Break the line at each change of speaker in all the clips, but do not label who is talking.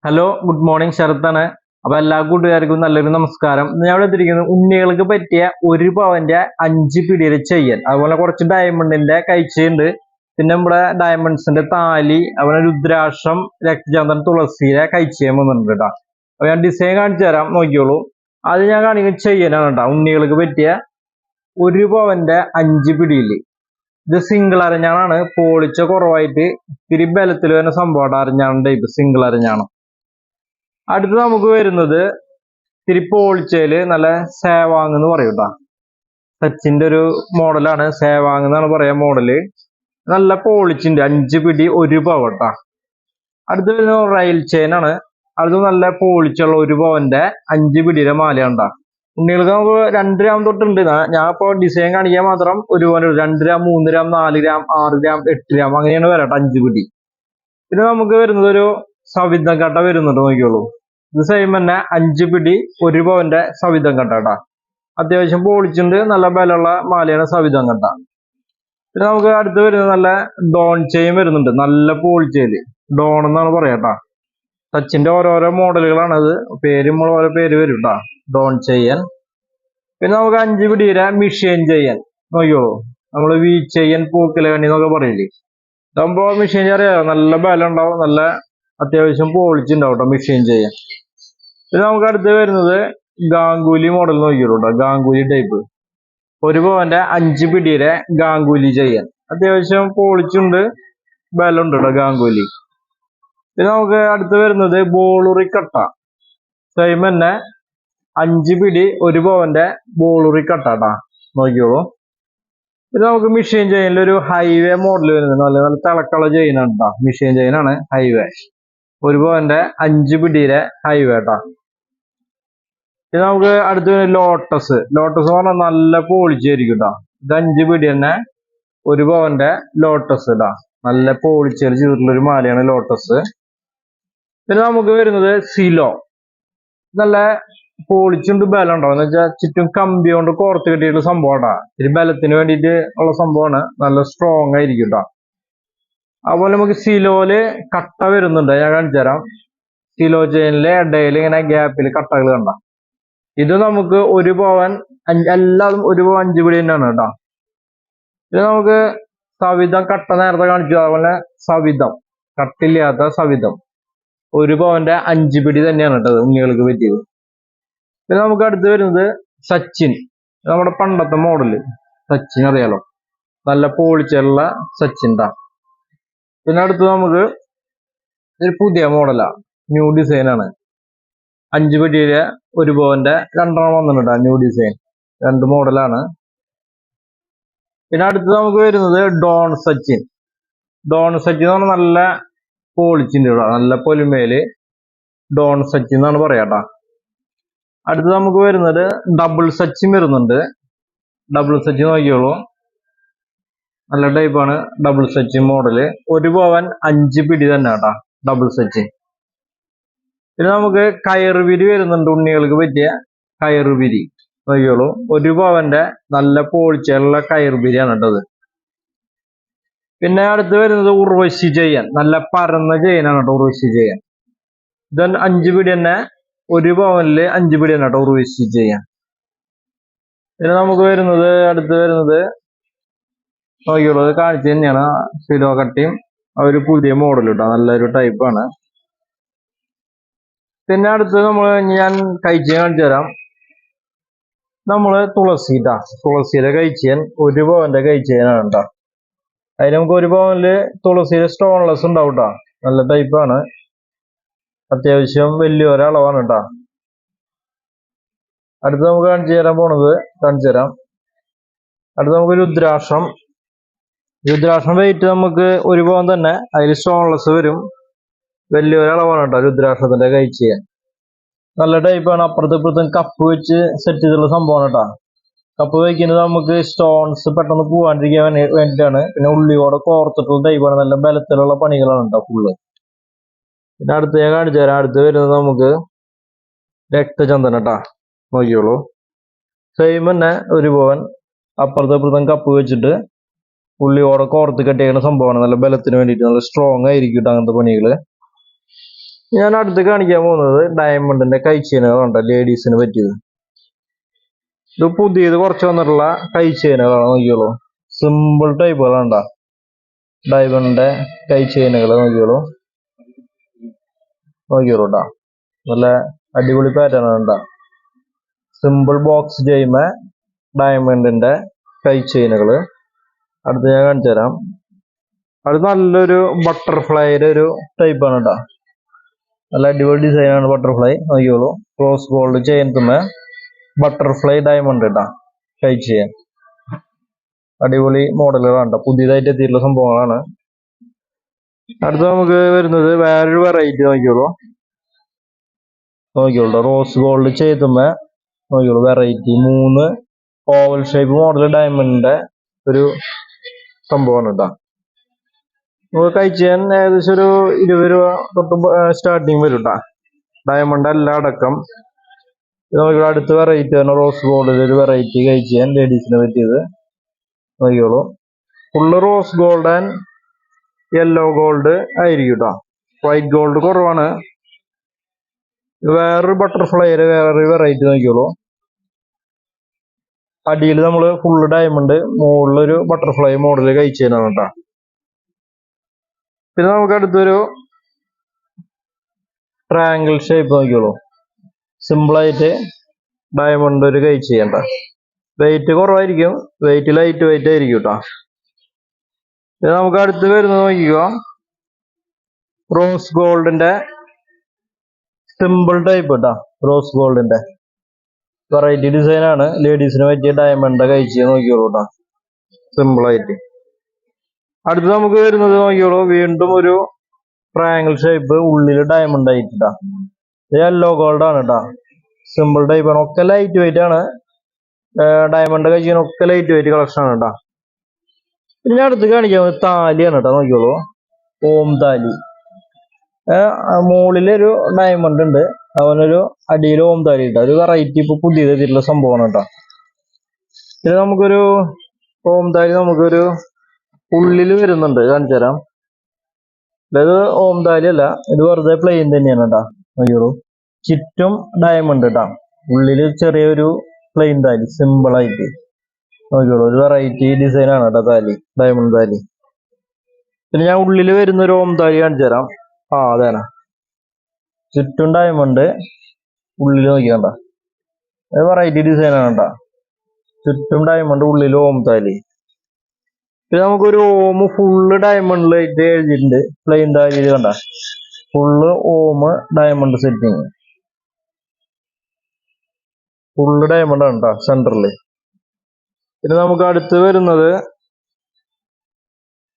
Hello good morning ശരത്താണ്. അപ്പൊ എല്ലാ കൂട്ടുകാർക്കും നല്ലൊരു നമസ്കാരം. ഞാൻ ഇവിടെ എത്തിയിരിക്കുന്നത് ഉണ്ണികൾക്ക് പറ്റിയ ഒരു പവന്റെ 5 പിടിയിൽ ചെയ്യൽ, അതുപോലെ കുറച്ച് ഡയമണ്ടിന്റെ കഴിച്ചുണ്ട്, പിന്നെ നമ്മുടെ ഡയമണ്ട്സിന്റെ താലി, അതുപോലെ രുദ്രാക്ഷം, രക്തചന്ദ്രൻ, തുളസിയിലെ കഴിച്ചയും വന്നിട്ടുണ്ട് കേട്ടോ. അപ്പൊ ഞാൻ ഡിസൈൻ കാണിച്ചു തരാം, നോക്കിയോളൂ. അത് ഞാൻ കാണിക്കുന്ന ചെയ്യലാണ് കേട്ടോ. ഉണ്ണികൾക്ക് പറ്റിയ ഒരു പവന്റെ 5 പിടിയിൽ ഇത് സിംഗിൾ അരഞ്ഞാണ്, പോളിച്ച കുറവായിട്ട് ഇത്തിരി ബലത്തിൽ വരുന്ന സംഭവം അരഞ്ഞാണ് ടൈപ്പ് സിംഗിൾ അരഞ്ഞാണ്. അടുത്ത് നമുക്ക് വരുന്നത് ഇത്തിരി പോളിച്ചയില് നല്ല സേവാങ് എന്ന് പറയും കേട്ടോ. സച്ചിന്റെ ഒരു മോഡലാണ്, സേവാങ് എന്നാണ് പറയാ മോഡല്. നല്ല പോളിച്ചിന്റെ 5 പിടി ഒരു പവട്ടാ. അടുത്ത് വരുന്നത് റെയിൽ ചെയിൻ ആണ്. അടുത്ത് നല്ല പോളിച്ചുള്ള ഒരു പവന്റെ 5 പിടിയുടെ മാലയുണ്ടാ. ഉണ്ണികൾക്ക് നമുക്ക് 2 ഗ്രാം തൊട്ടുണ്ട്. ഞാൻ ഇപ്പോൾ ഡിസൈൻ കാണിക്കാൻ മാത്രം ഒരു പവൻ 2 gram, 3 gram, 4 gram, 6 gram, 8 gram അങ്ങനെയാണ് വരട്ടെ 5 പിടി. പിന്നെ നമുക്ക് വരുന്നത് ഒരു സവിധം കട്ട വരുന്നുണ്ട്, നോക്കിയോളൂ. ഇത് സെയിം തന്നെ 5 പിടി ഒരു പവന്റെ സവിധം കട്ട കേട്ടാ. അത്യാവശ്യം പോളിച്ചുണ്ട്, നല്ല ബലമുള്ള മാലയാണ് സവിധം കട്ട. പിന്നെ നമുക്ക് അടുത്ത് വരുന്നത് നല്ല ഡോൺ ചെയിൻ വരുന്നുണ്ട്, നല്ല പോളിച്ചയില് ഡോൺ എന്നാണ് പറയാട്ടാ. സച്ചിന്റെ ഓരോരോ മോഡലുകളാണ് അത്, പേര് നമ്മൾ ഓരോ പേര് വരും കേട്ടാ. ഡോൺ ചെയിൻ. പിന്നെ നമുക്ക് 5 പിടിയുടെ മിഷീൻ ചെയിൻ, നോക്കിയോളൂ. നമ്മള് വി ചെയിൻ, പൂക്കല കണ്ണി എന്നൊക്കെ പറയില്ലേ. ഇതാകുമ്പോ മിഷീൻ അറിയാലോ, നല്ല ബലം ഉണ്ടാവും, നല്ല അത്യാവശ്യം പോളിച്ചുണ്ടാവും കേട്ടോ മിഷീൻ ചെയിൻ. പിന്നെ നമുക്ക് അടുത്ത് വരുന്നത് ഗാംഗുലി മോഡൽ, നോക്കിയോളൂ കേട്ടോ. ഗാംഗുലി ടൈപ്പ് ഒരു പവന്റെ 5 പിടിയുടെ ഗാംഗുലി ചെയ്യാൻ അത്യാവശ്യം പോളിച്ചുണ്ട്, ബലമുണ്ട് കേട്ടോ ഗാംഗുലി. പിന്നെ നമുക്ക് അടുത്ത് വരുന്നത് ബോളുറി കട്ട, സെയിം തന്നെ 5 പിടി ഒരു പവന്റെ ബോളുറി കട്ട കേട്ടാ, നോക്കിയോളൂ. പിന്നെ നമുക്ക് മിഷീൻ ചെയിനിൽ ഒരു ഹൈവേ മോഡൽ വരുന്നത്, നല്ല നല്ല തിളക്കുള്ള ചെയിനാണ് കേട്ടോ. മിഷീൻ ചെയിനാണ് ഹൈവേ, ഒരു പവന്റെ 5 പിടിയുടെ ഹൈവേ കേട്ടാ. ഇത് നമുക്ക് അടുത്ത് ലോട്ടസ്. ലോട്ടസ് എന്ന് പറഞ്ഞാൽ നല്ല പോളിച്ചായിരിക്കും കേട്ടോ. ഇത് 5 പിടി തന്നെ ഒരു പവന്റെ ലോട്ടസ് ഇടാ, നല്ല പോളിച്ചേൽ ചെയ്തിട്ടുള്ളൊരു മാലയാണ് ലോട്ടസ്. പിന്നെ നമുക്ക് വരുന്നത് സിലോ, നല്ല പോളിച്ചുണ്ട്, ബലം ഉണ്ടാവും. എന്ന് വെച്ചാൽ ചുറ്റും കമ്പി കൊണ്ട് കോർത്ത് കെട്ടിയിട്ടുള്ള സംഭവം കേട്ടാ. ഇത് ബലത്തിന് വേണ്ടിയിട്ട് ഉള്ള സംഭവമാണ്, നല്ല സ്ട്രോങ് ആയിരിക്കും കേട്ടോ. അതുപോലെ നമുക്ക് സിലോയില് കട്ട വരുന്നുണ്ട്, ഞാൻ കാണിച്ചു തരാം. സിലോ ചെയിനിലെ ഇടയിൽ ഇങ്ങനെ ഗ്യാപ്പിൽ കട്ടകൾ കണ്ട. ഇത് നമുക്ക് ഒരു പവൻ എല്ലാതും ഒരു പവൻ 5 പിടി തന്നെയാണ് കേട്ടോ. ഇത് നമുക്ക് സവിധം കട്ട നേരത്തെ കാണിച്ചു, അതുപോലെ സവിധം കട്ടില്ലാത്ത സവിധം ഒരു പവന്റെ 5 പിടി തന്നെയാണ് കേട്ടത് ഉണ്ണികൾക്ക് പറ്റിയത്. പിന്നെ നമുക്ക് അടുത്ത് വരുന്നത് സച്ചിൻ, നമ്മുടെ പണ്ടത്തെ മോഡല് സച്ചിൻ അറിയാലോ, നല്ല പോളിച്ചുള്ള സച്ചിൻ ടാ. പിന്നെ അടുത്ത് നമുക്ക് ഒരു പുതിയ മോഡലാ, ന്യൂ ഡിസൈൻ ആണ്. 5 പിടിയിലെ ഒരു പവന്റെ 2 വന്നിട്ടുണ്ട് ന്യൂ ഡിസൈൻ, 2 മോഡലാണ്. പിന്നെ അടുത്ത് നമുക്ക് വരുന്നത് ഡോൺ സച്ചിൻ. ഡോൺ സച്ചിൻ എന്ന് പറഞ്ഞാൽ നല്ല പോളിച്ചിന്റെ ഇവിടെ, നല്ല പൊലിമയില് ഡോൺ സച്ചിൻ എന്നാണ് പറയാട്ടാ. അടുത്ത് നമുക്ക് വരുന്നത് ഡബിൾ സച്ചിൻ വരുന്നുണ്ട്. ഡബിൾ സച്ചിൻ നോക്കിയോളൂ, നല്ല ടൈപ്പാണ് ഡബിൾ സച്ചിൻ മോഡല്, ഒരു പവൻ 5 പിടി തന്നെ കേട്ടാ ഡബിൾ സച്ചിൻ. പിന്നെ നമുക്ക് കയറുപിരി വരുന്നുണ്ട്, ഉണ്ണികൾക്ക് പറ്റിയ കയറുപിരി നോക്കിയോളൂ. ഒരു പവന്റെ നല്ല പോളിച്ചുള്ള കയറുപിരിയാണ് കേട്ടത്. പിന്നെ അടുത്ത് വരുന്നത് ഉർവശി ചെയ്യാൻ, നല്ല പരന്ന ചെയ്യാനാണ് കേട്ടോ ഉർവശി ചെയ്യാൻ. ഇത് 5 പിടി തന്നെ ഒരു പവനില് 5 പിടി തന്നെ കേട്ടോ ഉർവശി ചെയ്യാൻ. പിന്നെ നമുക്ക് വരുന്നത് അടുത്ത് വരുന്നത് നോക്കിയോളൂ, അത് കാണിച്ചു തന്നെയാണ് സിലോ കട്ടിയും, ഒരു പുതിയ മോഡൽ കേട്ടോ, നല്ലൊരു ടൈപ്പാണ്. പിന്നെ അടുത്ത് ഞാൻ കഴിച്ച് കാണിച്ചു തരാം. നമ്മള് തുളസിട്ടാ, തുളസിയുടെ കഴിച്ചാൻ ഒരു പവന്റെ കഴിച്ചാനാണ് കേട്ടോ. അതിന് നമുക്ക് ഒരു പവനില് തുളസിയുടെ സ്റ്റോൺലെസ് ഉണ്ടാവും കേട്ടോ, നല്ല ടൈപ്പാണ്, അത്യാവശ്യം വലിയൊരളവാണ് കേട്ടോ. അടുത്ത് നമുക്ക് കാണിച്ചു തരാം. അടുത്ത് നമുക്ക് രുദ്രാക്ഷം. രുദ്രാക്ഷം വെയിറ്റ് നമുക്ക് ഒരു പവൻ തന്നെ, അതിൽ സ്റ്റോൺലെസ് വരും, വലിയൊരളവാണ് കേട്ടോ രുദ്രാക്ഷത്തിന്റെ കഴിച്ചാൻ. നല്ല ടൈപ്പാണ്. അപ്പുറത്തും ഇപ്പുറത്തും കപ്പ് വെച്ച് സെറ്റ് ചെയ്തിട്ടുള്ള സംഭവമാണ് കേട്ടോ. കപ്പ് വയ്ക്കുന്നത് നമുക്ക് സ്റ്റോൺസ് പെട്ടെന്ന് പോവാണ്ടിരിക്കാൻ വേണ്ടിയിട്ടാണ്. പിന്നെ ഉള്ളിയോടെ കോർത്തിട്ടുള്ള ടൈപ്പാണ്, നല്ല ബലത്തിലുള്ള പണികളാണ് കേട്ടോ ഫുള്ള്. പിന്നെ അടുത്ത് ഞാൻ കാണിച്ചു തരാം. അടുത്ത് വരുന്നത് നമുക്ക് രക്തചന്ദനം കേട്ടാ, നോക്കിയോളൂ. സെയിം തന്നെ ഒരു പവൻ, അപ്പുറത്തും ഇപ്പുറത്തും കപ്പ് വെച്ചിട്ട് ഉള്ളിയോടെ കോർത്ത് കെട്ടിയിരിക്കുന്ന സംഭവമാണ്, നല്ല ബലത്തിന് വേണ്ടിയിട്ട്, നല്ല സ്ട്രോങ് ആയിരിക്കും കേട്ടോ അങ്ങനത്തെ പണികള്. ഞാൻ അടുത്ത് കാണിക്കാൻ പോകുന്നത് ഡയമണ്ടിന്റെ കൈച്ചെയിനുകളുണ്ട്, ലേഡീസിന് പറ്റിയത്. ഇത് പുതിയത് കുറച്ച് വന്നിട്ടുള്ള കൈച്ചെയിനുകളാണ്. നോക്കിയോളൂ, സിമ്പിൾ ടൈപ്പുകളുണ്ടാ ഡയമണ്ടിന്റെ കൈച്ചെയിനുകൾ. നോക്കിയോളൂ കേട്ടാ, നല്ല അടിപൊളി പാറ്റേൺ ഉണ്ടാ. സിമ്പിൾ ബോക്സ് ചെയ്യുന്ന ഡയമണ്ടിന്റെ കൈച്ചെയിനുകള്. അടുത്ത് ഞാൻ കാണിച്ചു തരാം. അത് നല്ലൊരു ബട്ടർഫ്ലൈയുടെ ഒരു ടൈപ്പാണ് കേട്ടോ. നല്ല അടിപൊളി ഡിസൈനാണ് ബട്ടർഫ്ലൈ. നോക്കിയോളൂ, റോസ് ഗോൾഡ് ചെയിൻ തുമ്മ ബട്ടർഫ്ലൈ ഡയമണ്ട് കേട്ടാ കൈ ചെയിൻ. അടിപൊളി മോഡലുകളാണ്, പുതിയതായിട്ട് എത്തിയിട്ടുള്ള സംഭവങ്ങളാണ്. അടുത്ത നമുക്ക് വരുന്നത് വേറൊരു വെറൈറ്റി. നോക്കിയോളൂ റോസ് ഗോൾഡ് ചെയ്തുമ്മ. നോക്കിയോളൂ വെറൈറ്റി 3 ഓവൽ ഷേപ്പ് മോഡൽ ഡയമണ്ടിന്റെ ഒരു സംഭവമാണ് കേട്ടോ. നമുക്ക് കഴിച്ചാൻ ഏകദേശം ഒരു 20 രൂപ തൊട്ട് സ്റ്റാർട്ടിങ് വരും കേട്ടോ, ഡയമണ്ട് എല്ലാം അടക്കം. നോക്കിയോളൂ, അടുത്ത വെറൈറ്റി ആണ് റോസ് ഗോൾഡിൽ ഒരു വെറൈറ്റി കഴിച്ചാൻ ലേഡീസിനെ പറ്റിയത്. നോക്കിയോളൂ, full rose gold and yellow gold ആയിരിക്കും കേട്ടോ. വൈറ്റ് ഗോൾഡ് കുറവാണ്. വേറൊരു ബട്ടർഫ്ലൈയുടെ വേറൊരു വെറൈറ്റി. നോക്കിയോളൂ, അടിയിൽ നമ്മള് ഫുള്ള് ഡയമണ്ട്, മുകളിലൊരു ബട്ടർഫ്ലൈ മോഡല് കഴിച്ചാണ് കേട്ടോ. പിന്നെ നമുക്ക് അടുത്തൊരു ട്രയാങ്കിൾ ഷേപ്പ്. നോക്കിയോളൂ, സിമ്പിളായിട്ട് ഡയമണ്ട് ഒരു കൈ ചെയ്യണ്ട. വെയിറ്റ് കുറവായിരിക്കും, വെയിറ്റ് ലൈറ്റ് വെയിറ്റ് ആയിരിക്കും കേട്ടോ. പിന്നെ നമുക്ക് അടുത്ത് വരുന്നത് നോക്കിക്കോ, റോസ് ഗോൾഡിന്റെ സിമ്പിൾ ടൈപ്പ് കേട്ടോ. റോസ് ഗോൾഡിന്റെ വെറൈറ്റി ഡിസൈനാണ്, ലേഡീസിന് പറ്റിയ ഡയമണ്ട് കഴിച്ച്. നോക്കിയോളൂ കേട്ടോ, സിമ്പിളായിട്ട്. അടുത്ത് നമുക്ക് വരുന്നത് നോക്കിയോളൂ, വീണ്ടും ഒരു ട്രയാങ്കിൾ ഷേപ്പ്, ഉള്ളിൽ ഡയമണ്ട് ആയിട്ടാ. യെല്ലോ ഗോൾഡ് ആണ് കേട്ടോ, സിമ്പിൾ ടൈപ്പ് ആണ്. ഒക്കെ ലൈറ്റ് വെയിറ്റ് ആണ്, ഡയമണ്ട് കഴിച്ചൊക്കെ ലൈറ്റ് വെയിറ്റ് കളക്ഷൻ ആണ് കേട്ടോ. പിന്നെ അടുത്ത് കാണിക്കാൻ താലിയാണ് കേട്ടോ. നോക്കിയോളൂ, ഓം താലി. മുകളിലൊരു ഡയമണ്ട് ഉണ്ട്, അവനൊരു അടിയിൽ ഓം താലി ഇട്ട ഒരു വെറൈറ്റി ഇപ്പൊ പുതിയതായിട്ടുള്ള സംഭവമാണ് കേട്ടോ. പിന്നെ നമുക്കൊരു ഓം താലി നമുക്കൊരു ഉള്ളിൽ വരുന്നുണ്ട്, കാണിച്ചു തരാം. അതായത് ഓം താലി അല്ല, ഇത് വെറുതെ പ്ലെയിൻ തന്നെയാണ് കേട്ടോ. നോക്കിയോളൂ, ചുറ്റും ഡയമണ്ട് കേട്ടോ, ഉള്ളില് ചെറിയൊരു പ്ലെയിൻ താലി സിമ്പിൾ ആയിട്ട്. നോക്കിയോളൂ, ഒരു വെറൈറ്റി ഡിസൈൻ ആണ് കേട്ടോ താലി, ഡയമണ്ട് താലി. പിന്നെ ഞാൻ ഉള്ളിൽ വരുന്ന ഒരു ഓം താലി കാണിച്ചു തരാം. അതാണ് ചുറ്റും ഡയമണ്ട്, ഉള്ളിൽ നോക്കിയാണ്ട വെറൈറ്റി ഡിസൈൻ ആണ് കേട്ടോ. ചുറ്റും ഡയമണ്ട്, ഉള്ളിൽ ഓം താലി. പിന്നെ നമുക്കൊരു ഓം ഫുള്ള് ഡയമണ്ടിലായിട്ട് എഴുതിയിട്ടുണ്ട്, പ്ലെയിൻ താലിയിൽ കണ്ട ഫുള്ള് ഓം ഡയമണ്ട് സെറ്റിങ്, ഫുള്ള് ഡയമണ്ട് ആണ് കേട്ടോ സെന്ററില്. പിന്നെ നമുക്ക് അടുത്ത് വരുന്നത്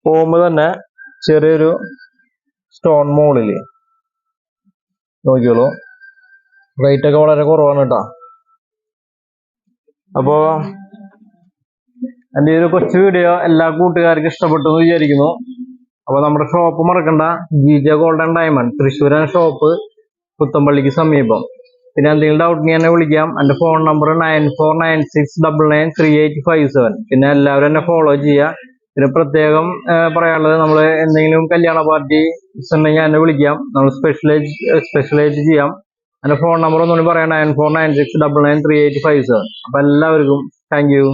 ഓം തന്നെ ചെറിയൊരു സ്റ്റോൺ മോളില്. നോക്കിയോളൂ, റേറ്റ് ഒക്കെ വളരെ കുറവാണ് കേട്ടോ. അപ്പോ എൻ്റെ ഒരു കൊച്ചു വീഡിയോ എല്ലാ കൂട്ടുകാർക്കും ഇഷ്ടപ്പെട്ടു എന്ന് വിചാരിക്കുന്നു. അപ്പൊ നമ്മുടെ ഷോപ്പ് മറക്കണ്ട, GJ ഗോൾഡ് ആൻഡ് ഡയമണ്ട്, തൃശ്ശൂരാണ് ഷോപ്പ്, പുത്തമ്പള്ളിക്ക് സമീപം. പിന്നെ എന്തെങ്കിലും ഡൗട്ട് എന്നെ വിളിക്കാം. എൻ്റെ ഫോൺ നമ്പർ 9496993857. പിന്നെ എല്ലാവരും എന്നെ ഫോളോ ചെയ്യുക. പിന്നെ പ്രത്യേകം പറയാനുള്ളത്, നമ്മൾ എന്തെങ്കിലും കല്യാണ പാർട്ടി ഉണ്ടെങ്കിൽ എന്നെ വിളിക്കാം, നമ്മൾ സ്പെഷ്യലൈസ് ചെയ്യാം. എൻ്റെ ഫോൺ നമ്പർ ഒന്നുകൂടി പറയാം, 9496993857. അപ്പൊ എല്ലാവർക്കും താങ്ക് യു.